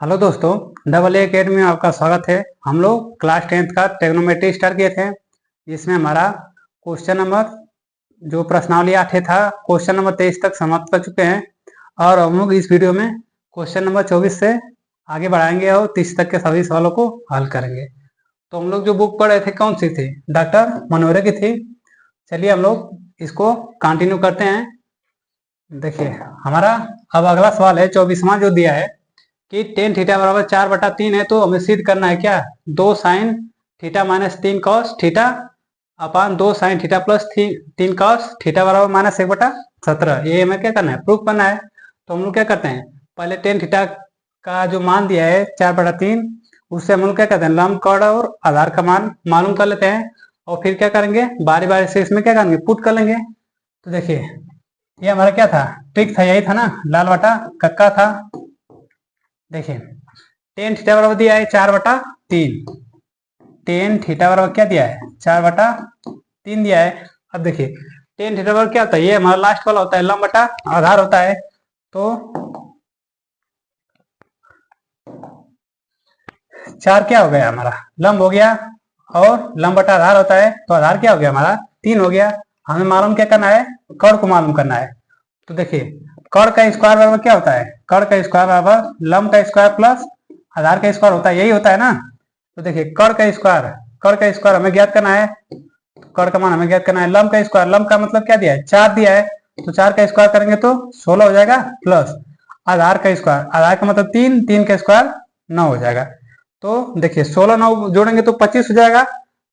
Hello दोस्तों, double A academy में आपका स्वागत है। हम लोग क्लास 10th का ट्रिग्नोमेट्री स्टार्ट किए थे, जिसमें हमारा क्वेश्चन नंबर जो प्रश्नावली 8 था, क्वेश्चन नंबर 23 तक समाप्त कर चुके हैं। और हम लोग इस वीडियो में क्वेश्चन नंबर 24 से आगे बढ़ाएंगे और 30 तक के सभी सवालों को हल करेंगे। तो हम लोग जो बुक पढ़ रहे थे कौन सी थी? डॉक्टर मनोरे की थी। चलिए हम लोग इसको कंटिन्यू करते हैं। देखिए हमारा अब अगला सवाल है 24वां जो दिया है कि टेन थीटा बराबर 4/3 है, तो हमें सिद्ध करना है क्या? 2 sine theta minus 3 cos theta upon 2 sine theta plus 3 cos theta बराबर -1/17। ये हमें क्या करना है? प्रूफ करना है। तो हम लोग क्या करते हैं, पहले टेन थीटा का जो मान दिया है 4/3, उससे हम लोग क्या करते हैं, लंब कोण और आधार का मान मालूम कर लेते हैं। और फिर क्या करेंगे, बारी बारी से इसमें क्या करेंगे, पुट कर लेंगे। तो देखिए ये हमारा क्या था, ट्रिक था, यही था ना, लाल बटा कक्का था। देखिए टेन थीटा बराबर दिया है 4/3। टेन थीटा बराबर क्या दिया है, 4/3 दिया है। अब देखिए टेन थीटा बराबर क्या होता है, ये हमारा लास्ट वाला होता है, लंब बटा आधार होता है। तो 4 क्या हो गया हमारा, लंब हो गया, और लंब बटा आधार होता है, तो आधार क्या हो गया हमारा, 3 हो गया। हमें मालूम क्या करना है, कर्ण को मालूम करना है। तो देखिए कर्ण का स्क्वायर बराबर क्या होता है, कर्ण का स्क्वायर बराबर लंब का स्क्वायर प्लस आधार का स्क्वायर होता है, यही होता है ना। तो देखिए कर्ण का स्क्वायर हमें ज्ञात करना है, कर्ण का मान हमें ज्ञात करना है। लंब का स्क्वायर, लंब का मतलब क्या दिया है, 4 दिया है, तो 4 का स्क्वायर करेंगे तो 16 हो जाएगा, प्लस आधार का स्क्वायर, आधार का मतलब 3, 3 का स्क्वायर 9 हो जाएगा। तो देखिए 16 9 जोड़ेंगे तो 25 हो जाएगा।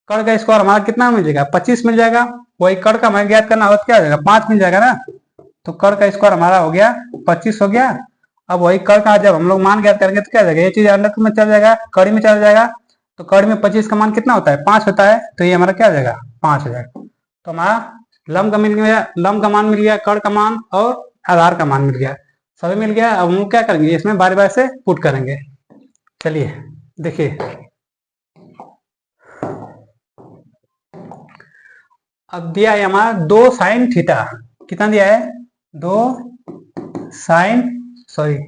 कर्ण का स्क्वायर हमारा कितना मिल जाएगा, 25 मिल जाएगा। वही कर्ण का हमें ज्ञात करना होगा तो क्या हो जाएगा, 5 मिल जाएगा ना। तो कर्ण का स्क्वायर हमारा हो गया 25 हो गया। अब वही कर्ण का जब हम लोग मान ज्ञात करेंगे तो क्या हो जाएगा, ये चीज अंडर में चल जाएगा, कड़ी में चल जाएगा। तो कड़ी में 25 का मान कितना होता है, 5 होता है, तो ये हमारा क्या हो जाएगा, 5 हो जाएगा। तो हमारा लंब का मिल गया, लंब का मान मिल गया, कर्ण का मान और आधार का मान मिल गया, सभी मिल गया। अब हम लोग क्या करेंगे, इसमें बारी बारी से पुट करेंगे। चलिए देखिए अब दिया है हमारा 2 साइन थीटा, कितना दिया है, 2 साइन सॉरी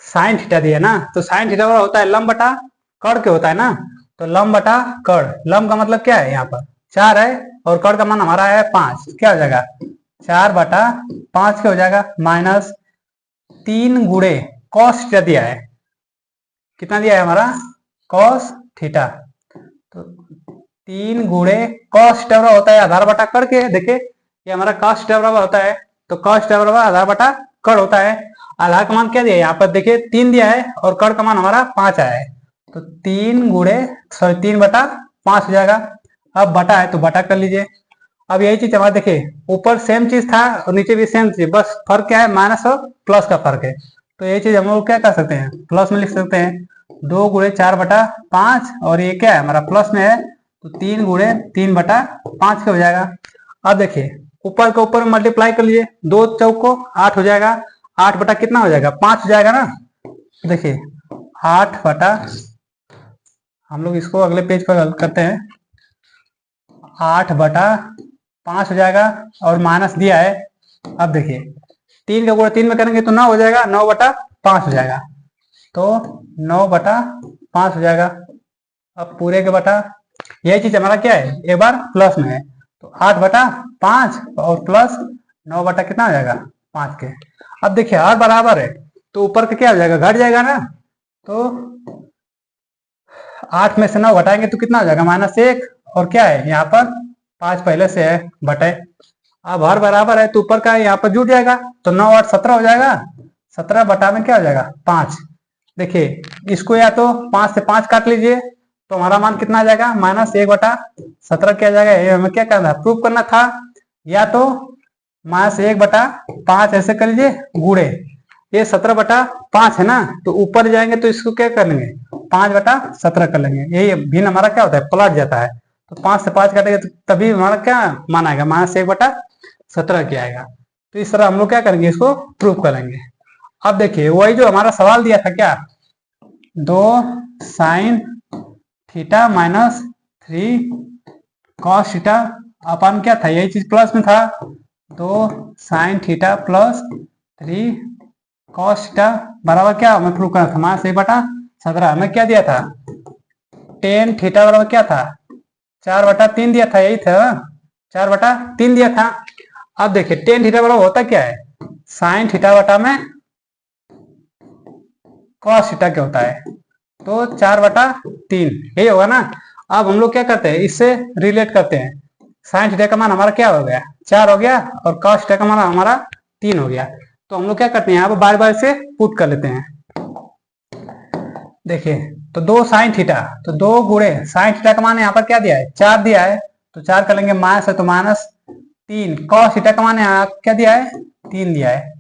साइन थीटा दिया ना। तो साइन थीटा बराबर होता है लंब बटा कर्ण के होता है ना। तो लंब बटा कर्ण, लंब का मतलब क्या है, यहाँ पर 4 है और कर्ण का मान हमारा है 5, क्या हो जाएगा, 4/5 क्या हो जाएगा, माइनस 3 गुणे कॉस थीटा दिया है, कितना दिया है हमारा, कॉस थीटा। तो 3 गुणे कॉस थीटा बराबर होता है आधार बटा कर्ण के। देखिए ये हमारा कॉस थीटा बराबर होता है, तो कॉस थीटा बराबर आधार बटा कर्ण होता है। आधार का मान क्या दिया है, यहाँ पर देखिए 3 दिया है और कर्ण का मान हमारा 5 आया है। तो 3/5 हो जाएगा। अब बटा है तो बटा कर लीजिए। अब यही चीज हमारा देखिए ऊपर सेम चीज था और नीचे भी सेम चीज, बस फर्क क्या है, माइनस और प्लस का फर्क है। तो ये चीज हम लोग क्या कर सकते हैं, प्लस में लिख सकते हैं, 2 × 4/5, और ये क्या है हमारा प्लस में है, तो 3 × 3/5 क्या हो जाएगा। अब देखिए ऊपर के ऊपर मल्टीप्लाई कर लीजिए, 2 चौक को 8 हो जाएगा, 8 बटा कितना हो जाएगा, 5 हो जाएगा ना। देखिए 8 बटा, हम लोग इसको अगले पेज पर हल करते हैं, 8/5 हो जाएगा और माइनस दिया है। अब देखिए 3 का गुणा 3 में करेंगे तो 9 हो जाएगा, 9/5 हो जाएगा, तो 9/5 हो जाएगा। अब पूरे के बटा, यही चीज हमारा क्या है, एक बार प्लस में है, तो 8/5 और प्लस 9 बटा कितना हो जाएगा, 5 के। अब देखिए और बराबर है तो ऊपर का क्या हो जाएगा, घट जाएगा ना। तो 8 में से 9 घटाएंगे तो कितना हो जाएगा, -1, और क्या है यहाँ पर 5 पहले से है, बटे। अब हर बराबर है तो ऊपर का यहाँ पर जुट जाएगा, तो 9 8 17 हो जाएगा, 17 बटा में क्या हो जाएगा, 5। देखिए इसको या तो 5 से 5 काट लीजिए तो हमारा मान कितना आ जाएगा, -1/17 क्या आ जाएगा। ये हमें क्या करना है, प्रूफ करना था। या तो -1/5 ऐसे कर लीजिए, गुणे ये 17/5 है ना, तो ऊपर जाएंगे तो इसको क्या कर लेंगे, 5/17 कर लेंगे। यही भिन्न हमारा क्या होता है, पलट जाता है। तो 5 से 5 काटेंगे तो तभी हमारा क्या मान आएगा, -1/17 क्या आएगा। तो इस तरह हम लोग क्या करेंगे, इसको प्रूफ करेंगे। अब देखिए वही जो हमारा सवाल दिया था क्या, 2 sine theta minus 3 cos theta अपन क्या था, यही चीज प्लस में था, 2 sine theta plus 3 cos theta बराबर क्या हमें प्रूव करना था, माइनस 1/17। हमें क्या दिया था, टेन थीटा बराबर क्या था, 4/3 दिया था, यही था 4/3 दिया था। अब देखिए टेन थीटा बराबर होता क्या है, साइन थीटा बटा में कॉस थीटा क्या होता है, तो 4/3 यही होगा ना। अब हम लोग क्या करते हैं, इससे रिलेट करते हैं। साइन थीटा का मान हमारा क्या हो गया, 4 हो गया, और कॉस थीटा का मान हमारा 3 हो गया। तो हम लोग क्या करते हैं, यहाँ पर बार बार से पुट कर लेते हैं। देखिए तो 2 साइन थीटा, तो 2 गुणे साइन थीटा का मान यहाँ पर क्या दिया है, 4 दिया है, तो 4 कर लेंगे, माइनस है तो -3। कॉस थीटा का मान यहाँ क्या दिया है, 3 दिया है,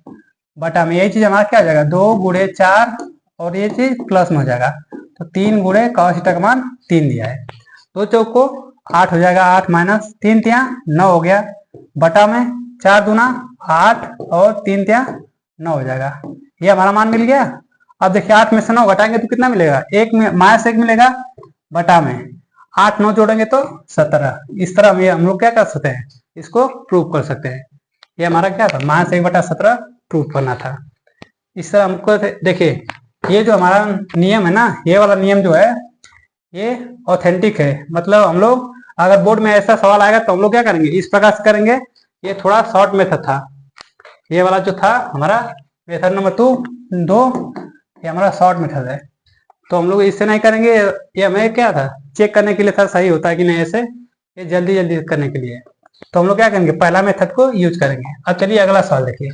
बटा में यही चीज हमारा क्या हो जाएगा, 2 गुणे 4, और ये चीज प्लस में हो जाएगा, तो 3 गुणे कॉस थीटा का मान 3 दिया है। 2 चौक को 8 हो जाएगा, 8 माइनस 3 तिया 9 हो गया, बटा में 4 दूना 8 और 3 तिया 9 हो जाएगा। ये हमारा मान मिल गया। अब देखिए 8 में से 9 घटाएंगे तो कितना मिलेगा, एक में -1 मिलेगा, बटा में 8 9 जोड़ेंगे तो 17। इस तरह हम लोग क्या कर सकते हैं, इसको प्रूव कर सकते हैं। ये हमारा क्या था, -1/17 प्रूव करना था। इस तरह हमको देखिए ये जो हमारा नियम है ना, ये वाला नियम जो है ये ऑथेंटिक है। मतलब हम लोग अगर बोर्ड में ऐसा सवाल आएगा तो हम लोग क्या करेंगे, इस प्रकार से करेंगे। ये थोड़ा शॉर्ट मेथड था, ये वाला जो था हमारा मेथड नंबर 2, ये हमारा शॉर्ट मेथड है। तो हम लोग इससे नहीं करेंगे, ये हमें क्या था, चेक करने के लिए था सही होता है कि नहीं, ऐसे ये जल्दी जल्दी करने के लिए। तो हम लोग क्या करेंगे, पहला मेथड को यूज करेंगे। अब चलिए अगला सवाल देखिए।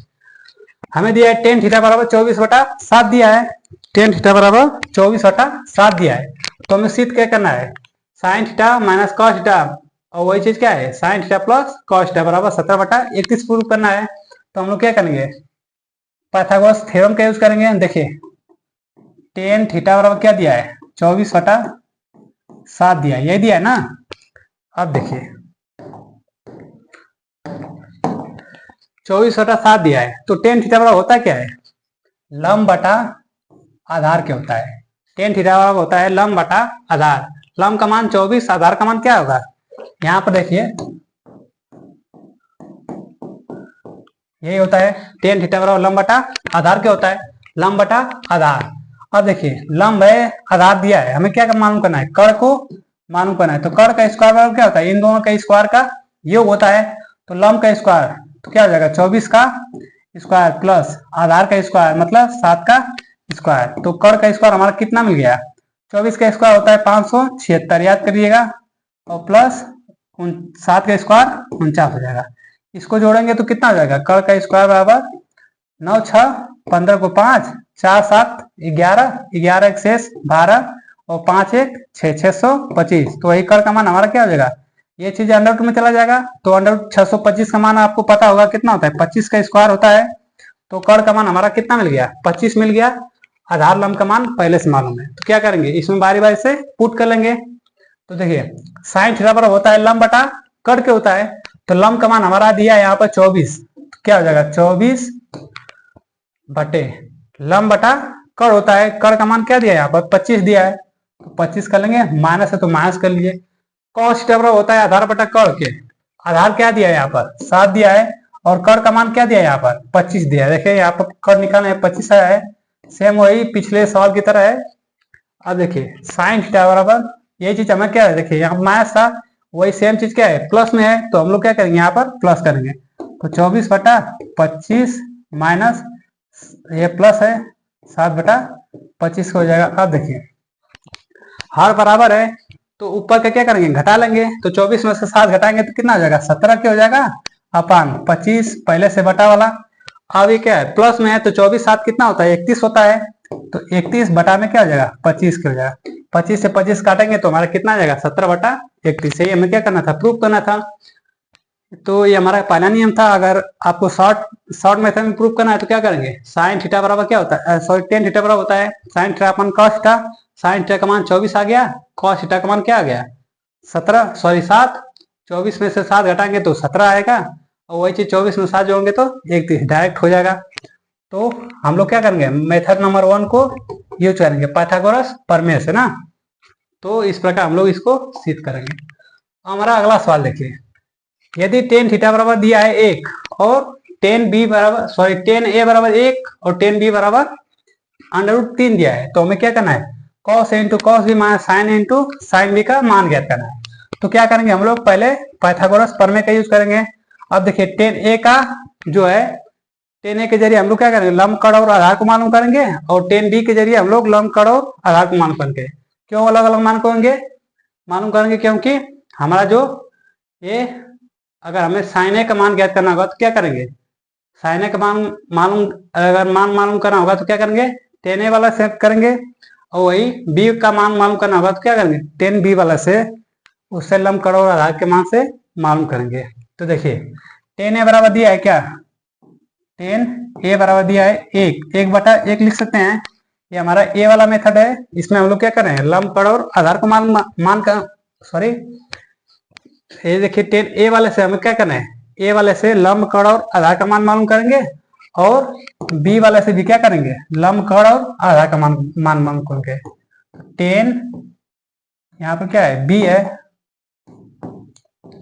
हमें दिया है टेन थीटा बराबर 24/7 दिया है, टेन थीटा बराबर 24/7 दिया है। तो हमें सिद्ध क्या करना है, sign theta minus cos theta, और वही चीज क्या है, sign theta plus cos theta बराबर 17/31 प्रूव करना है। तो हम लोग क्या करेंगे, पाइथागोरस थ्योरम का यूज करेंगे। देखिए टेन थीटा बराबर क्या दिया है, 24/7 दिया है, यही दिया है ना। अब देखिए 24/7 दिया है, तो टेन थीटा बराबर होता क्या है, लंब बटा आधार क्या होता है, टेन थीटा बराबर होता है लंब बटा आधार। लंब का मान 24, आधार का मान क्या होगा, यहाँ पर देखिए यही होता है, टेन थीटा बराबर लंब बटा आधार क्या होता है, लंब बटा आधार। अब देखिए लंब है, आधार दिया है, हमें क्या मालूम करना है, कर्ण को मालूम करना है। तो कर्ण का स्क्वायर बराबर क्या होता है, इन दोनों का स्क्वायर का योग होता है। तो लंब का स्क्वायर तो क्या हो जाएगा, 24 का स्क्वायर प्लस आधार का स्क्वायर मतलब 7 का स्क्वायर। तो कर्ण का स्क्वायर हमारा कितना मिल गया, 24 का स्क्वायर होता है 576, याद करिएगा, और प्लस 7 का स्क्वायर 49 हो जाएगा। इसको जोड़ेंगे तो कितना हो जाएगा, कर्ण का स्क्वायर बराबर 9 6 15 को 5 4 7 11 11 एक शेष 12 और 5 1 6 625। तो वही कर्ण का मान हमारा क्या हो जाएगा, ये चीज अंडर रूट में चला जाएगा। तो अंडर रूट 625 का मान आपको पता होगा कितना होता है, 25 का स्क्वायर होता है। तो कर्ण का मान हमारा कितना मिल गया, 25 मिल गया। आधार लंब का मान पहले से मालूम है, तो क्या करेंगे, इसमें बारी बारी से पुट कर लेंगे। तो देखिए साइन थीटा पर होता है लंब बटा कर्ण के होता है। तो लंब का मान हमारा दिया है यहाँ पर 24, तो क्या हो जाएगा 24 बटे लंब बटा कर्ण होता है। कर्ण का मान क्या दिया है यहाँ पर 25 दिया है, तो 25 कर लेंगे, माइनस है तो माइनस कर लीजिए। कॉस थीटा होता है आधार बटा कर्ण के, आधार क्या दिया है यहाँ पर 7 दिया है, और कर्ण का मान क्या दिया है यहाँ पर 25 दिया है। देखिए यहाँ पर कर्ण निकालना है, 25 आया है, सेम वही पिछले सवाल की तरह है। अब देखिए साइन थीटा बराबर यही चीज हमें क्या है, देखिए यहाँ माइनस था, वही सेम चीज क्या है प्लस में है, तो हम लोग क्या करेंगे यहाँ पर प्लस करेंगे। तो 24/25 माइनस ये प्लस है 7/25 हो जाएगा। अब देखिए हर बराबर है तो ऊपर का क्या करेंगे, घटा लेंगे। तो 24 में से 7 घटाएंगे तो कितना हो जाएगा, 17 क्या हो जाएगा अपान 25 पहले से बटा वाला। अब ये क्या है प्लस में है, तो 24 7 कितना होता है 31 होता है। तो 31 बटा में क्या हो जाएगा 25 क्या हो जाएगा, 25 से 25 काटेंगे तो हमारा कितना आ जाएगा 17/31। यही हमें क्या करना था, प्रूव करना था। तो ये हमारा पहला नियम था। अगर आपको शॉर्ट मेथड में प्रूव करना है तो क्या करेंगे, साइन थीटा बराबर क्या होता है, सॉरी टेन थीटा बराबर होता है साइन थीटा अपन कॉस थीटा। साइन थीटा का मान 24 आ गया, कॉस थीटा का मान क्या आ गया 17 सॉरी 7। 24 में से 7 घटाएंगे तो 17 आएगा, और वही चीज 24 में 7 जोड़ेंगे तो 31 डायरेक्ट हो जाएगा। तो हम लोग क्या करेंगे, मेथड नंबर 1 को यूज करेंगे, पाइथागोरस प्रमेय से ना। तो इस प्रकार हम लोग इसको सिद्ध करेंगे। हमारा अगला सवाल देखिए, यदि टेन थीटा बराबर दिया है 1 और 10b बराबर सॉरी 10a बराबर 1 और 10b बराबर √3 दिया है, तो हमें क्या करना है, cos a into cos B minus sine a into sine B का मान ज्ञात करना है। तो क्या करेंगे हम लोग, पहले पाइथागोरस प्रमेय का यूज करेंगे। अब देखिए 10a का जो है 10a के जरिए हम लोग क्या करेंगे, लंब कड़ और आधार को मालूम करेंगे, और 10b के जरिए हम लोग लंब कड़ और आधार को मालूम करेंगे। क्यों अलग अलग मान करेंगे, मालूम करेंगे क्योंकि हमारा जो ये अगर हमें साइन ए का मान ज्ञात करना होगा तो क्या करेंगे, साइन ए का मान मालूम करना होगा तो क्या करेंगे, 10a वाला से करेंगे, और वही b का मान मालूम करना होगा तो क्या करेंगे, 10b वाला से उससे लंब कड़ और आधार के मान से मालूम करेंगे। तो देखिए 10a बराबर दिया है क्या, 10a बराबर दिया है 1 लिख सकते हैं। ये हमारा ए वाला मेथड है, इसमें हम लोग क्या कर रहे हैं, लंब कड़ और आधार को मान का सॉरी ये देखिए 10a वाले से हमें क्या करना है, ए वाले से लंब कड़ और आधार का मान मालूम करेंगे, और बी वाले से भी क्या करेंगे, लंब कड़ और आधार का मान मालूम करेंगे। 10 यहाँ पर क्या है, b है,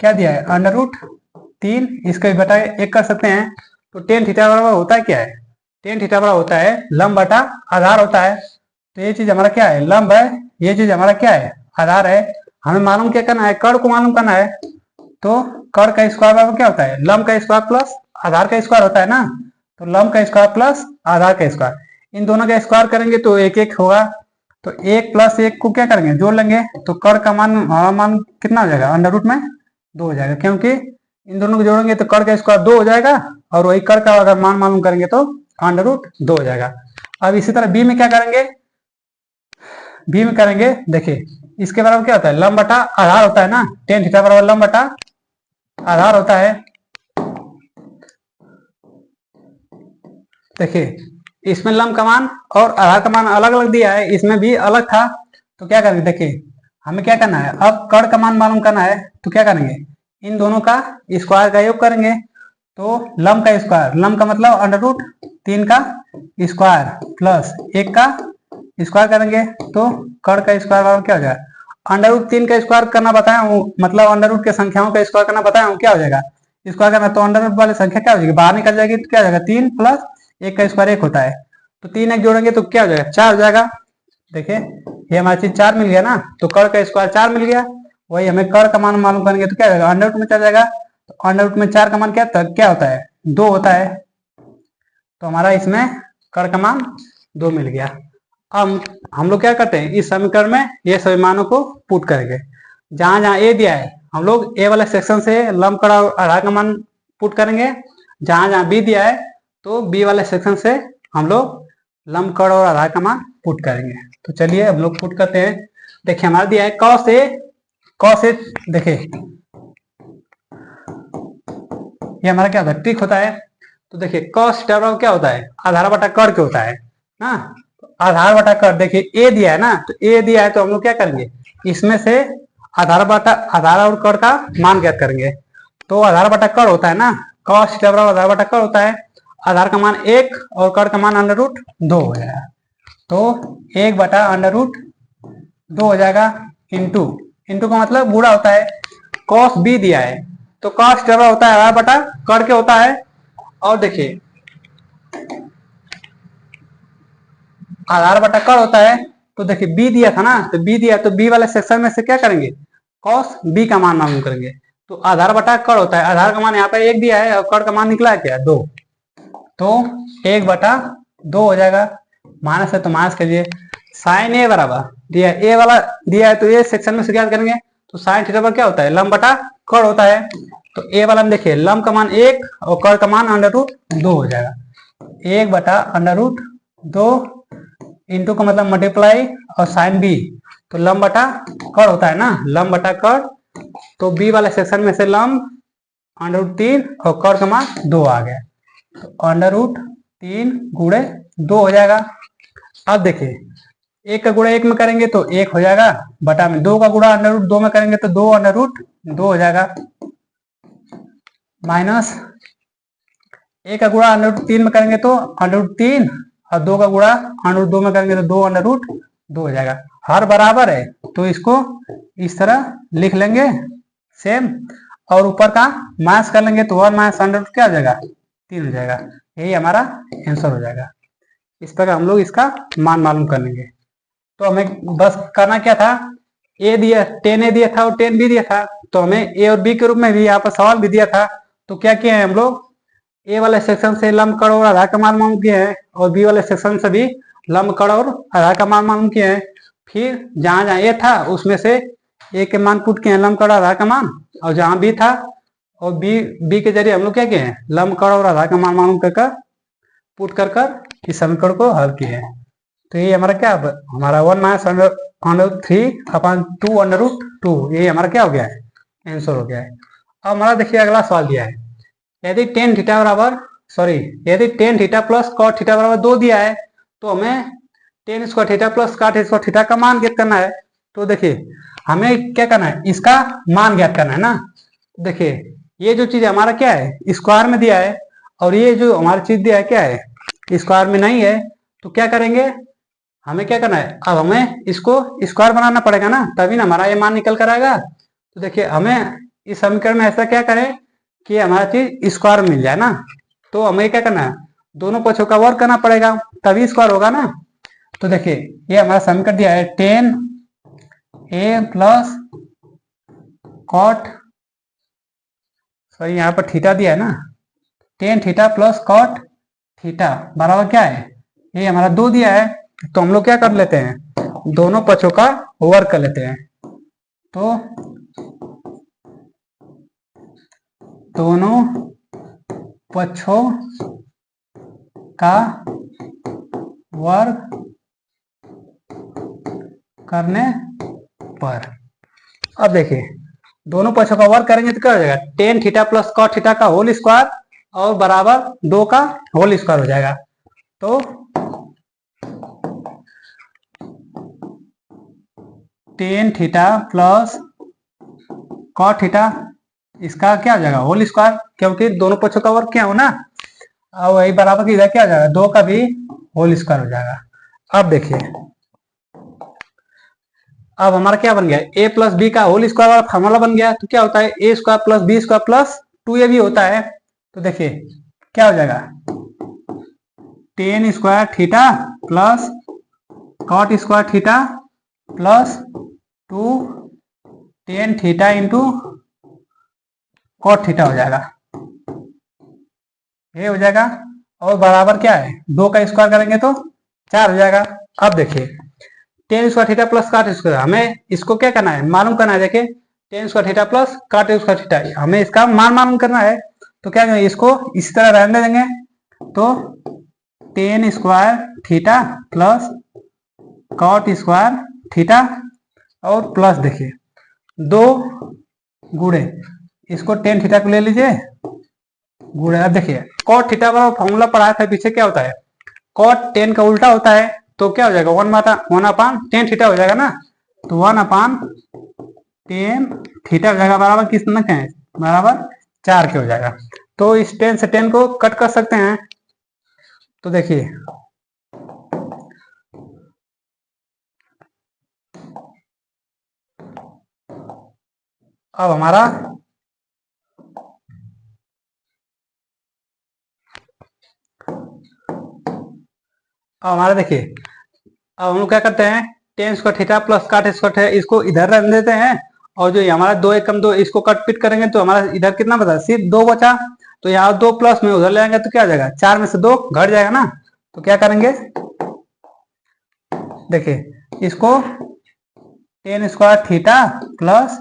क्या दिया है, √3, इसका भी बटा 1 कर सकते हैं। तो टेन थीटा बराबर होता है क्या है, टेन थीटा बराबर होता है लंब बटा आधार होता है। तो ये चीज हमारा क्या है, लंब है, ये चीज हमारा क्या है, आधार है। हमें मालूम क्या करना है, कड़ को मालूम करना है। तो कड़ का स्क्वायर बराबर क्या होता है, लंब का स्क्वायर प्लस आधार का स्क्वायर होता है ना। तो लंब का स्क्वायर प्लस आधार का स्क्वायर, इन दोनों का स्क्वायर करेंगे तो 1 होगा। तो 1 + 1 को क्या करेंगे, जोड़ लेंगे, तो कड़ का मान कितना हो जाएगा, √2 हो जाएगा, क्योंकि इन दोनों को जोड़ेंगे तो कड़ का स्क्वायर 2 हो जाएगा, और वही कड़ का अगर मान मालूम करेंगे तो √2 हो जाएगा। अब इसी तरह बी में क्या करेंगे, बी में करेंगे, देखिए इसके बराबर क्या होता है, लंब बटा आधार होता है ना, टेन थीटा बराबर लंब बटा आधार होता है। देखिए इसमें लंब का मान और आधार का मान अलग अलग दिया है, इसमें भी अलग था। तो क्या करेंगे, देखिए हमें क्या करना है, अब कड़ का मान मालूम करना है। तो क्या करेंगे, इन दोनों का स्क्वायर का योग करेंगे। तो लंब का स्क्वायर, लंब का मतलब √3 का स्क्वायर प्लस 1 का स्क्वायर करेंगे, तो कड़ का स्क्वायर बराबर क्या हो जाएगा, √3 का स्क्वायर करना बताया हूँ, मतलब √ के संख्याओं का स्क्वायर करना बताया हूँ, क्या हो जाएगा स्क्वायर करना, तो √ वाली संख्या क्या हो जाएगी, बाहर निकल जाएगी, तो क्या हो जाएगा, 3 + 1 का स्क्वायर 1 होता है। तो 3 1 जोड़ेंगे तो क्या हो जाएगा, 4 हो जाएगा। देखिए ये हमारी चीज 4 मिल गया ना, तो कड़ का स्क्वायर 4 मिल गया। वही हमें कड़ का मान मालूम करेंगे तो क्या हो जाएगा, √ में चल जाएगा। तो √ में 4 का मान क्या होता है, 2 होता है। तो हमारा इसमें कड़ का मान 2 मिल गया। अब हम लोग क्या करते हैं, इस समीकरण में ये सभी मानों को पुट करेंगे। जहां जहां ए दिया है हम लोग ए वाले सेक्शन से लंब कड़ और आधार का मान पुट करेंगे, जहां जहां बी दिया है तो बी वाले सेक्शन से हम लोग लंब कड़ और आधार का मान पुट करेंगे। तो चलिए हम लोग पुट करते हैं। देखिए हमारा दिया है cos a, देखिए ये हमारा क्या होता है, ट्रिक होता है। तो देखिए cos थीटा क्या होता है, आधार बटा कड़ के होता है ना। आधार बटा कड़, देखिए ए दिया है ना, तो ए दिया है तो हम लोग क्या करेंगे, इसमें से आधार और कड़ का मान ज्ञात करेंगे। तो आधार बटा कड़ होता है ना, cos थीटा आधार बटा कड़ होता है। आधार का मान 1 और कड़ का मान √2 हो जाएगा। तो 1 बटा √2 हो जाएगा, इंटू का मतलब गुणा होता है। cos b दिया है तो cos थीटा होता है आधार बटा कड़ के होता है। और देखिए आधार बटा कड़ होता है, तो देखिए b दिया था ना, तो b दिया तो b वाले सेक्शन में से क्या करेंगे, cos b का मान मालूम करेंगे। तो आधार बटा कड़ होता है, आधार का मान यहाँ पे 1 दिया है और कड़ का मान निकला है क्या, 2। तो 1 बटा 2 हो जाएगा, माइनस है तो माइनस करिए। साइन ए बराबर दिया, ए वाला दिया है तो ए सेक्शन में से क्या करेंगे, तो साइन थीटा पर क्या होता है, लंब बटा कड़ होता है। तो ए वाला में देखिए लंब का मान 1 और कड़ का मान √2 हो जाएगा। 1 बटा √2 इंटू का मतलब मल्टीप्लाई और साइन बी, तो लंब बटा कड़ होता है ना, लंब बटा कड़। तो बी वाले सेक्शन में से लंब √3 और कड़ का मान 2 आ गया, तो √3 गुणे 2 हो जाएगा। अब देखिए 1 का गुणा 1 में करेंगे तो 1 हो जाएगा, बटा में 2 का गुणा √2 में करेंगे तो 2 हो जाएगा, माइनस 1 का गुणा √3 में करेंगे तो √3 और 2 का गुणा √2 में करेंगे तो 2 हो जाएगा। हर बराबर है तो इसको इस तरह लिख लेंगे सेम, और ऊपर का माइनस कर लेंगे तो 1 - √2 क्या हो जाएगा, 3 हो जाएगा। यही हमारा आंसर हो जाएगा। इस प्रकार हम लोग इसका मान मालूम कर लेंगे। तो हमें बस करना क्या था, ए दिया 10 ए दिया था और 10 बी दिया था, तो हमें ए और बी के रूप में भी यहाँ पर सवाल भी दिया था। तो क्या किया है हम लोग, ए वाले सेक्शन से लंबकड़ और आधार का मान मालूम किए हैं और बी वाले सेक्शन से भी लंबकड़ और आधार का मान मालूम किए हैं। फिर जहां जहां ए था उसमें से ए के मान पुट किए हैं, लंबकड़ आधार का मान, और जहां बी था और बी के जरिए हम लोग क्या किए हैं, लंबकड़ और आधार का मान मालूम कर पुट कर इस समीकरण को हल किए हैं। तो ये हमारा क्या, हमारा 1-3/2/2 यही हमारा क्या हो गया है, आंसर हो गया है। अब हमारा देखिए अगला सवाल दिया है, यदि tan theta plus cot theta बराबर 2 दिया है, तो हमें tan square theta plus cot square theta का मान ज्ञात करना है। तो देखिए हमें क्या करना है, इसका मान ज्ञात करना है ना। देखिए ये जो चीज हमारा क्या है, स्क्वायर में दिया है, और ये जो हमारी चीज दिया है क्या है, स्क्वायर में नहीं है। तो क्या करेंगे, हमें क्या करना है, अब हमें इसको स्क्वायर बनाना पड़ेगा ना, तभी ना हमारा ये मान निकल कर आएगा। तो देखिए हमें इस समीकरण में ऐसा क्या करें कि हमारा चीज स्क्वायर मिल जाए ना। तो हमें क्या करना है, दोनों पक्षों का वर्ग करना पड़ेगा तभी स्क्वायर होगा ना। तो देखिए ये हमारा समीकरण दिया है 10 ए प्लस कॉट, सॉरी यहाँ पर थीटा दिया है ना, 10 थीटा प्लस कॉट थीटा बराबर क्या है, ये हमारा 2 दिया है। तो हम लोग क्या कर लेते हैं, दोनों पक्षों का वर्ग कर लेते हैं। तो दोनों पक्षों का वर्ग करने पर, अब देखिए दोनों पक्षों का वर्ग करेंगे तो क्या हो जाएगा, 10 थीटा प्लस कॉट थीटा का होल स्क्वायर और बराबर 2 का होल स्क्वायर हो जाएगा। तो 10 थीटा प्लस कॉट थीटा इसका क्या हो जाएगा, होल स्क्वायर, क्योंकि दोनों पक्षों का वर्ग क्या हो ना, और वही बराबर की इधर क्या हो जाएगा, 2 का भी होल स्क्वायर हो जाएगा। अब देखिए अब हमारा क्या बन गया, ए प्लस बी का होल स्क्वायर वाला फॉर्मूला बन गया। तो क्या होता है, A square plus B square plus 2 A भी होता है। तो देखिए क्या हो जाएगा, 10 square theta plus cot square theta plus 2 10 theta into cot theta हो जाएगा, ये हो जाएगा। और बराबर क्या है, 2 का स्क्वायर करेंगे तो 4 हो जाएगा। अब देखिए 10 square theta plus cot square, हमें इसको क्या करना है, मालूम करना है। देखिए 10 square theta plus cot square theta, हमें इसका मान मालूम करना है। तो क्या करेंगे, इसको इसी तरह रहने देंगे। तो 10 square theta plus cot square theta और प्लस देखिए 2 गुणे इसको 10 थीटा को ले लीजिए गुणे। अब देखिए कॉट थीटा का फॉर्मूला पढ़ाया था पीछे, क्या होता है, कॉट 10 का उल्टा होता है। तो क्या हो जाएगा, 1/10 थीटा हो जाएगा ना। तो 1/10 थीटा हो जाएगा बराबर कितना के, बराबर 4 के हो जाएगा। तो इस 10 से 10 को कट कर सकते हैं। तो देखिए अब हमारा देखिए अब हम लोग क्या करते हैं, 10 square theta plus cot square theta इसको इधर रख देते हैं, और जो हमारा 2 एकम 2 इसको कट पिट करेंगे तो हमारा इधर कितना बचा, सिर्फ 2 बचा। तो यहाँ 2 प्लस में उधर ले आएंगे तो क्या हो जाएगा, 4 में से 2 घट जाएगा ना। तो क्या करेंगे, देखिए इसको 10 square theta plus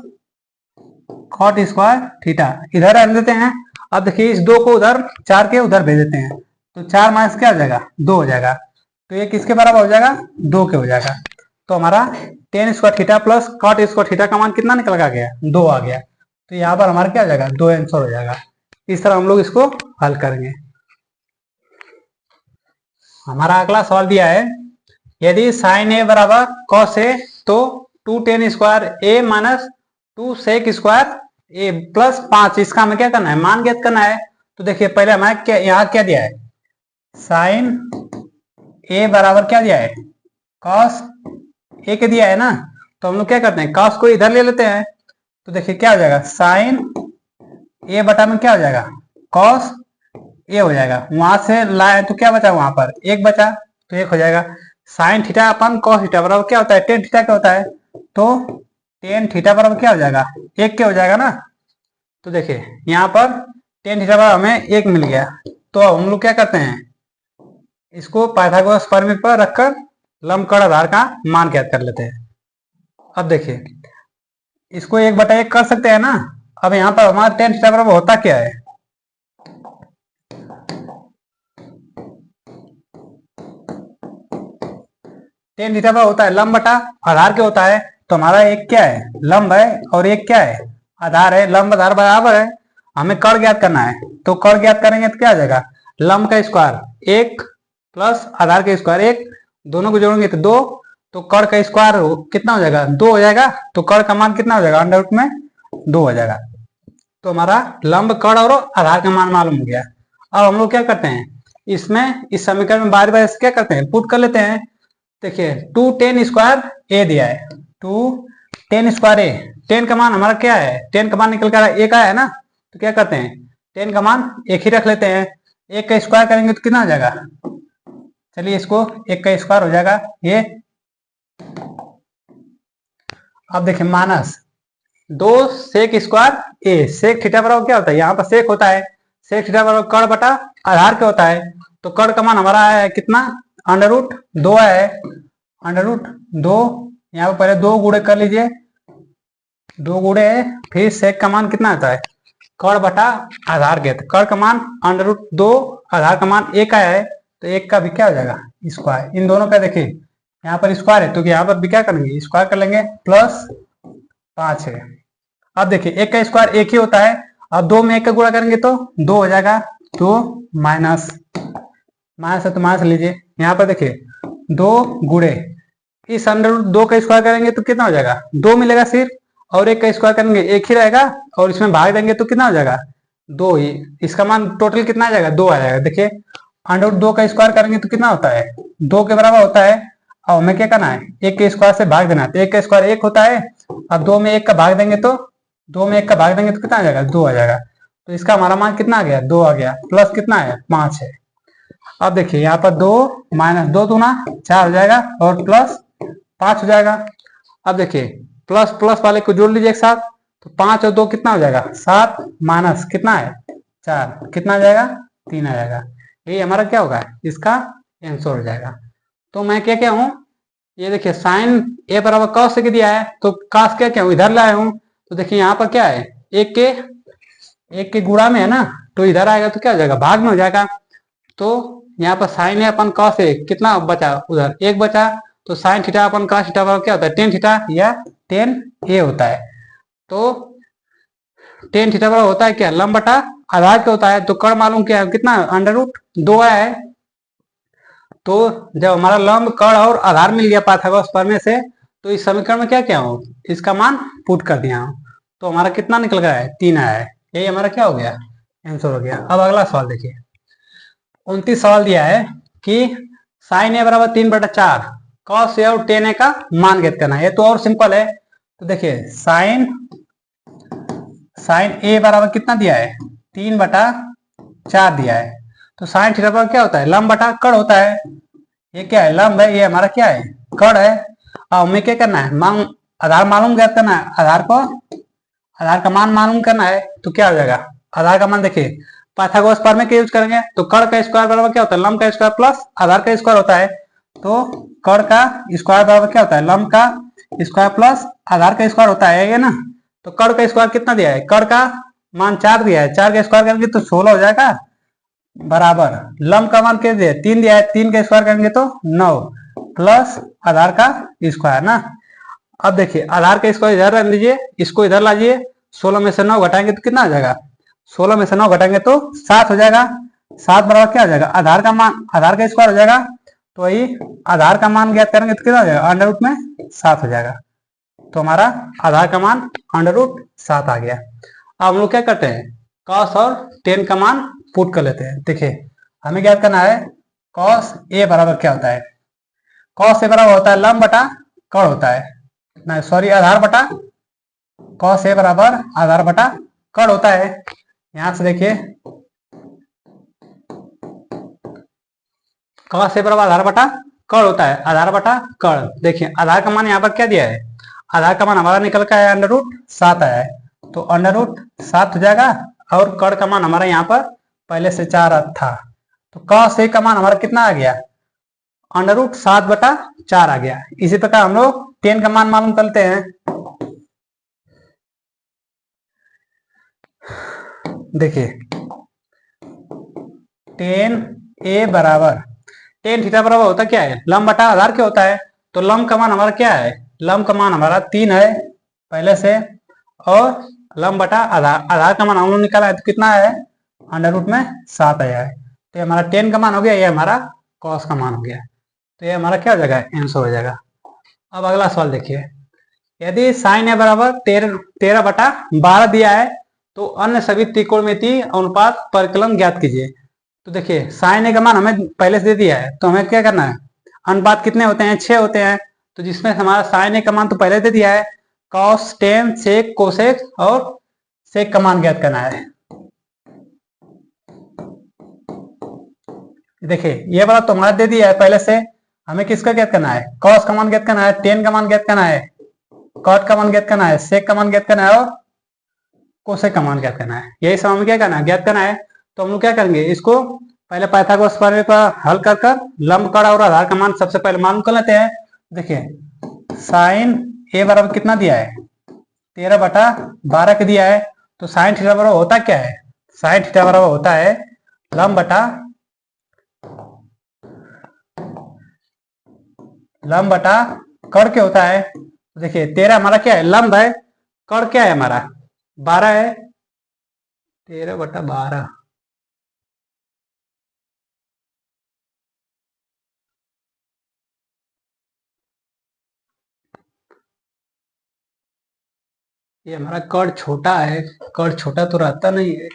cot square theta इधर रख देते हैं। अब देखिए इस 2 को उधर 4 के उधर भेज देते हैं, तो 4 माइनस क्या हो जाएगा, 2 हो जाएगा। तो ये किसके बराबर हो जाएगा, 2 के हो जाएगा। तो हमारा 10 square theta plus cot square theta का मान कितना निकल गया, 2 आ गया। तो यहाँ पर हमारा क्या हो जाएगा, 2 आंसर हो जाएगा। इस तरह हम लोग इसको हल करेंगे। हमारा अगला सवाल दिया है, यदि साइन ए बराबर कॉस ए तो 2 tan स्क्वायर ए माइनस 2 सेक स्क्वायर ए प्लस 5, इसका हमें क्या करना है, मान ज्ञात करना है। तो देखिए पहले हमारे क्या यहाँ क्या दिया है, साइन ए बराबर क्या दिया है, कॉस ए के दिया है ना। तो हम लोग क्या करते हैं, कॉस को इधर ले लेते हैं। तो देखिए क्या हो जाएगा, साइन ए बटा में क्या हो जाएगा, कॉस ए हो जाएगा, वहां से लाए तो क्या बचा, वहां पर एक बचा तो एक हो जाएगा। साइन थीटा अपन कॉस थीटा बराबर क्या होता है, टेन थीटा क्या होता है, तो टेन थीटा बराबर क्या हो जाएगा, एक क्या हो जाएगा ना। तो देखिए यहाँ पर टेन थीटा बराबर हमें एक मिल गया, तो अब हम लोग क्या करते हैं, इसको पाइथागोरस प्रमेय पर रखकर लंबकोण आधार का मान ज्ञात कर लेते हैं। अब देखिए इसको एक बटा एक कर सकते हैं ना। अब यहाँ पर हमारा टेन थीटा बराबर होता क्या है, टेन थीटा बराबर होता है लंब बटा आधार क्या होता है, तो हमारा एक क्या है, लंब है और एक क्या है, आधार है। लंब आधार बराबर है, हमें कर्ण ज्ञात करना है, तो कर्ण ज्ञात करेंगे तो क्या आ जाएगा, लंब का स्क्वायर एक प्लस आधार का स्क्वायर एक, दोनों को जोड़ेंगे तो दो, तो कर्ण का स्क्वायर कितना हो जाएगा, दो हो जाएगा। तो कर्ण का मान कितना हो जाएगा, अंडर रूट में दो हो जाएगा। तो हमारा लंब कर्ण और आधार का मान मालूम हो गया। अब हम लोग क्या करते हैं, इसमें इस समीकरण में बार बार क्या करते हैं, पुट कर लेते हैं। देखिए टू टेन स्क्वायर ए दिया है, two tan square A, tan का मान हमारा क्या है, टेन का मान निकल कर एक आया है ना, तो क्या करते हैं टेन का मान एक ही रख लेते हैं, एक का स्क्वायर करेंगे तो कितना हो जाएगा, चलिए इसको एक का स्क्वायर हो जाएगा ये। अब देखिए माइनस दो सेक स्क्वायर ए, सेक थीटा बराबर क्या होता है, यहाँ पर सेक होता है, सेक थीटा बराबर कर्ण बटा आधार क्या होता है, तो कर्ण का मान हमारा आया है कितना, अंडर रूट दो आया है, अंडर रूट दो। यहाँ पर पहले दो गुणे कर लीजिए, दो गुणे फिर सेक का मान कितना आता है, कर्ण बटा आधार के, कर्ण का मान अंडर रूट दो, आधार का मान एक आया है, तो एक का भी क्या हो जाएगा स्क्वायर, इन दोनों का देखिए यहाँ पर स्क्वायर है तो यहाँ पर भी क्या करेंगे स्क्वायर कर लेंगे, प्लस 5 है। अब देखिए एक का स्क्वायर एक ही होता है, अब दो में एक का गुणा करेंगे तो दो हो जाएगा, तो माइनस माइनस है तो माइनस लीजिए, यहाँ पर देखिए दो गुणे इस अंडर रूट दो का स्क्वायर करेंगे तो कितना हो जाएगा, दो मिलेगा सिर्फ, और एक का स्क्वायर करेंगे एक ही रहेगा, और इसमें भाग देंगे तो कितना हो जाएगा, दो ही, इसका मान टोटल कितना आ जाएगा, दो आ जाएगा। देखिए अंडर रूट दो का स्क्वायर करेंगे तो कितना होता है, दो के बराबर होता है। अब हमें क्या करना है, एक के स्क्वायर से भाग देना है, तो एक का स्क्वायर एक होता है, अब दो में एक का भाग देंगे तो दो में एक का भाग देंगे तो कितना आ जाएगा, दो आ जाएगा। तो इसका हमारा मान कितना आ गया, दो आ गया, प्लस कितना है, पांच है। अब देखिए यहाँ पर दो माइनस दो दूना चार हो जाएगा, और प्लस पांच हो जाएगा। अब देखिए प्लस प्लस वाले को जोड़ लीजिए एक साथ, तो पांच और दो कितना हो जाएगा, सात, माइनस कितना है चार, कितना आ जाएगा, तीन आ जाएगा। यही हमारा क्या होगा, इसका आंसर हो जाएगा। तो मैं क्या क्या हूँ, ये देखिए साइन ए बराबर कॉस से दिया है, तो कॉस क्या क्या हूँ इधर लाया हूँ, तो देखिए यहाँ पर क्या है, एक के गुणा में है ना, तो इधर आएगा तो क्या हो जाएगा, भाग में हो जाएगा। तो यहाँ पर साइन है अपन कॉस है, कितना बचा उधर एक बचा, तो साइन थीटा अपन कॉस थीटा बराबर क्या होता है, टेन थीटा या टेन ए होता है। तो टेन थीटा बराबर होता है क्या, लंब बटा आधार क्या होता है, तो कर्ण मालूम क्या है कितना, अंडर रूट दो आया है। तो जब हमारा लंब कर्ण और आधार मिल गया पाइथागोरस प्रमेय से, तो इस समीकरण में क्या क्या हो, इसका मान पुट कर दिया हूं, तो हमारा कितना निकल गया है, तीन आया है। यही हमारा क्या हो गया, आंसर हो गया। अब अगला सवाल देखिए 29 सवाल दिया है कि साइन ए बराबर तीन बटा चार, कॉस ए और टेन ए का मान ज्ञात करना है। ये तो और सिंपल है। तो देखिए साइन साइन ए बराबर कितना दिया है, तीन बटा चार दिया है। तो साइन थीटा बराबर क्या होता है, लंब बटा कर्ण होता है। ये क्या है, लंब है, ये हमारा क्या है, कर्ण है। अब हमें क्या करना है, मान आधार मालूम ज्ञात करना है, आधार का मान मालूम करना है। तो क्या हो जाएगा, आधार का मान देखिए पाइथागोरस प्रमेय के यूज करेंगे, तो कर्ण का स्क्वायर बराबर क्या होता है, लंब का स्क्वायर प्लस आधार का स्क्वायर होता है। तो कर्ण का स्क्वायर बराबर क्या होता है, लंब का स्क्वायर प्लस आधार का स्क्वायर होता है, ये ना। तो कर्ण का स्क्वायर कितना दिया है, कर्ण का मान चार दिया है, चार का स्क्वायर करेंगे तो 16 हो जाएगा, बराबर लंब का मान क्या दिया है, तीन दिया है, तीन का स्क्वायर करेंगे तो 9 प्लस आधार का स्क्वायर ना। अब देखिए आधार का स्क्वायर इधर रख लीजिए, इसको इधर लाइए, 16 में से 9 घटाएंगे तो कितना आ जाएगा, 16 में से 9 घटाएंगे तो 7 हो जाएगा। 7 बराबर क्या हो जाएगा, आधार का मान आधार का स्क्वायर हो जाएगा। तो वही आधार का मान ज्ञात करेंगे तो कितना हो जाएगा, अंडर रूट में 7 हो जाएगा। तो हमारा आधार का मान अंडर रूट 7 आ गया। अब हम लोग क्या करते हैं, कॉस और टेन का मान पुट कर लेते हैं। देखिए हमें ज्ञात करना है कॉस ए बराबर क्या होता है, कॉस ए बराबर होता है लंब बटा कर्ण होता है, नहीं सॉरी आधार बटा, कॉस ए बराबर आधार बटा कर्ण होता है। यहां से देखिए कॉस से बराबर आधार बटा कड़ होता है, आधार बटा कड़। देखिए आधार का मान यहाँ पर क्या दिया है, आधार का मान हमारा निकल का है √7 आया है, तो √7 हो जाएगा। और कड़ का मान हमारा यहाँ पर पहले से 4 था, तो कॉस ए का मान हमारा कितना आ गया, √7/4 आ गया। इसी प्रकार हम लोग टेन का मान मालूम करते हैं। देखिए टेन ए बराबर टेन थीटा बराबर होता क्या है, लंब बटा आधार क्या होता है, तो लंब का मान हमारा क्या है, लंब का मान हमारा 3 है पहले से, और लंब बटा आधार, आधार का मान हम लोग निकाला है तो कितना है, √7 आया है। तो ये हमारा टेन का मान हो गया, ये हमारा कॉस का मान हो गया, तो ये हमारा क्या हो जाएगा, आंसर हो जाएगा। अब अगला सवाल देखिए, यदि साइन ए बराबर 13/12 दिया है तो अन्य सभी त्रिकोणमितीय अनुपात परिकलन ज्ञात कीजिए। तो देखिए साइन ए का मान हमें पहले से दे दिया है, तो हमें क्या करना है, अनुपात कितने होते हैं, 6 होते हैं, तो जिसमें हमारा साइन ए का मान तो पहले दे दिया है, कॉस, टेन, सेक, कोसेक और सेक का मान ज्ञात करना है। देखिए ये वाला तो हमारा दे दिया है पहले से, हमें किसका ज्ञात करना है, कॉस का मान ज्ञात करना है, टेन का मान ज्ञात करना है, कॉट का मान ज्ञात करना है, सेक का मान ज्ञात करना है और कोसेक का मान ज्ञात करना है। यही सब हमें क्या करना है, ज्ञात करना है। तो हम लोग क्या करेंगे, इसको पहले पाइथागोरस प्रमेय पर हल कर कर लंब, कड़ और आधार का मान सबसे पहले मालूम कर लेते हैं। देखिए साइन ए बराबर कितना दिया है, 13/12 के दिया है, तो साइन थीटा बराबर होता क्या है, साइन थीटा बराबर होता है लंब बटा कड़ के होता है। देखिए 13 हमारा क्या है, लंब है, कड़ क्या है हमारा 12 है, 13/12। ये हमारा कड़ छोटा है, कड़ छोटा तो रहता नहीं है,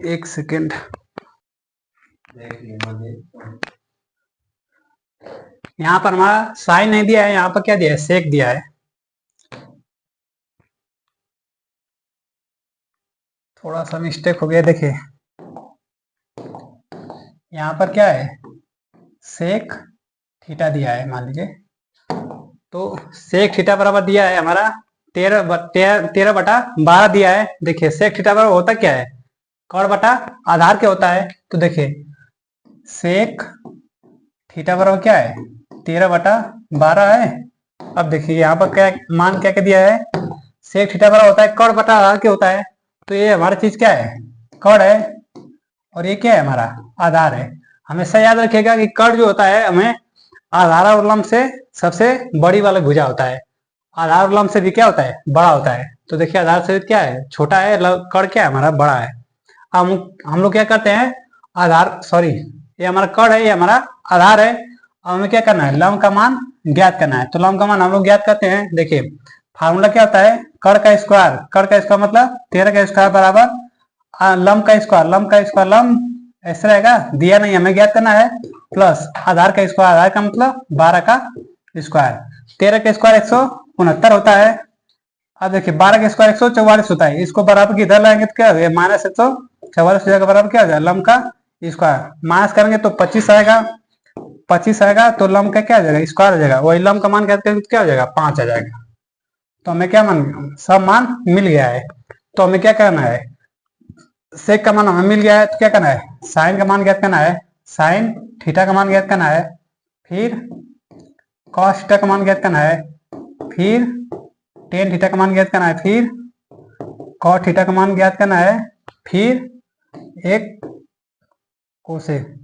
एक सेकेंड। यहाँ पर हमारा साइन नहीं दिया है, यहाँ पर क्या दिया है, सेक दिया है। थोड़ा सा मिस्टेक हो गया, देखिए यहाँ पर क्या है, सेक थीटा दिया है, मान लीजिए, तो सेक थीटा बराबर दिया है हमारा 13/12 दिया है। देखिए सेक थीटा बराबर होता क्या है, कड़ बटा आधार क्या होता है, तो देखिए सेक थीटा बराबर क्या है, 13/12 है। अब देखिए यहाँ पर क्या मान क्या दिया है, सेक थीटा बराबर होता है कड़ बटा आधार क्या होता है, तो ये हमारा चीज क्या है, कड़ है, और ये क्या है हमारा आधार है। हमेशा याद रखिएगा कि कड़ जो होता है हमें आधार और लंब से सबसे बड़ी वाला भुजा होता है, आधार और लंब से भी क्या होता है, बड़ा होता है। तो देखिए आधार से क्या है, छोटा है, कड़ क्या है हमारा, बड़ा है। हम लोग क्या करते हैं, आधार, सॉरी ये हमारा कड़ है, ये हमारा आधार है। अब हमें क्या करना है, लंब का मान ज्ञात करना है, तो लंब का मान हम लोग ज्ञात करते हैं। देखिए फार्मूला क्या होता है, कड़ का स्क्वायर, कड़ का स्क्वायर मतलब 13 का स्क्वायर बराबर लंब का स्क्वायर, लंब का स्क्वायर, लंब ऐसे रहेगा, दिया नहीं हमें ज्ञात करना है, प्लस आधार का स्क्वायर, आधार का मतलब 12 का स्क्वायर, 13 का स्क्वायर 169 होता है। अब देखिए 12 का स्क्वायर 144 होता है, इसको बराबर की इधर लाएंगे तो क्या हो जाएगा, -144 हो जाएगा, बराबर क्या हो जाएगा, लंब का स्क्वायर, माइनस करेंगे तो 25 आएगा, 25 आएगा तो लंब का क्या आ जाएगा, स्क्वायर हो जाएगा, वही लंब का मान क्या हो जाएगा, 5 आ जाएगा। तो हमें क्या मान, सब मान मिल गया है। तो हमें क्या करना है, सेक का मान हमें मिल गया है, तो क्या करना है, साइन का मान ज्ञात करना है, साइन थीटा का मान ज्ञात करना है, फिर कॉस थीटा का मान ज्ञात करना है, फिर टेन थीटा का मान ज्ञात करना है, फिर कॉट थीटा का मान ज्ञात करना है, फिर एक कोसेक।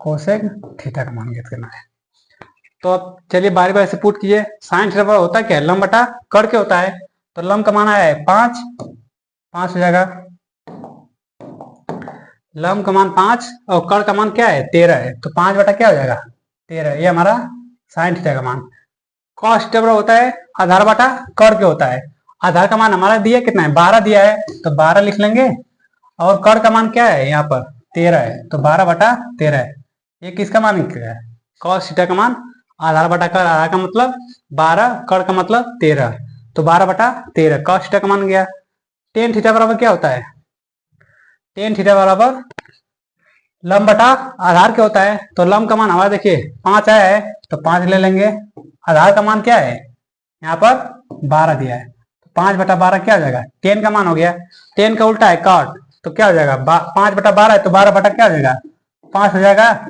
कोसेक थीटा का मान ज्ञात करना है। तो अब चलिए बारी बारी से पुट कीजिए, साइन थीटा बराबर होता है क्या, लंब बटा कड़ के होता है, तो लंब का मान आया है 5, 5 हो जाएगा, लंब का मान 5 और कड़ का मान क्या है 13 है, तो 5 बटा क्या हो जाएगा 13, ये हमारा साइन थीटा का मान। कॉस थीटा बराबर होता है आधार बटा कड़ के होता है, आधार का मान हमारा दिया कितना है 12 दिया है, तो 12 लिख लेंगे, और कड़ का मान क्या है यहाँ पर 13 है, तो 12/13 है, ये किसका मान है, कॉस थीटा का मान। आधार बटा कर, आधार का मतलब 12, कर का मतलब 13, तो 12/13 cos थीटा का मान गया। टेन थीटा बराबर क्या होता है? टेन थीटा बराबर लंब बटा आधार क्या होता है? तो लंब का मान हमारा देखिए 5 आया है, तो 5 ले लेंगे। आधार का मान क्या है? यहाँ पर 12 दिया है, तो 5/12 क्या हो जाएगा? टेन का मान हो गया। टेन का उल्टा है कॉट, तो क्या हो जाएगा? 5/12 है तो 12 बटा क्या हो जाएगा? 5 हो जाएगा।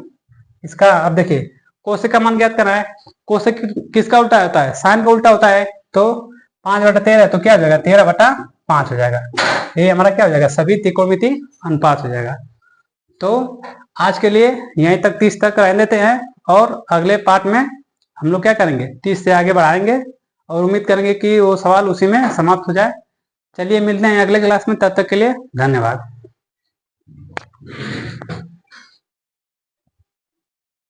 इसका अब देखिए कोसेक का मान ज्ञात करना है। कोसेक किसका उल्टा होता है? साइन का उल्टा होता है। तो 5/13 तो क्या हो जाएगा? 13/5 हो जाएगा। ये हमारा क्या हो जाएगा? सभी त्रिकोणमिति अनुपात हो जाएगा। तो आज के लिए यहीं तक 30 तक रह लेते हैं, और अगले पार्ट में हम लोग क्या करेंगे? 30 से आगे बढ़ाएंगे, और उम्मीद करेंगे कि वो सवाल उसी में समाप्त हो जाए। चलिए मिलते हैं अगले क्लास में, तब तक के लिए धन्यवाद।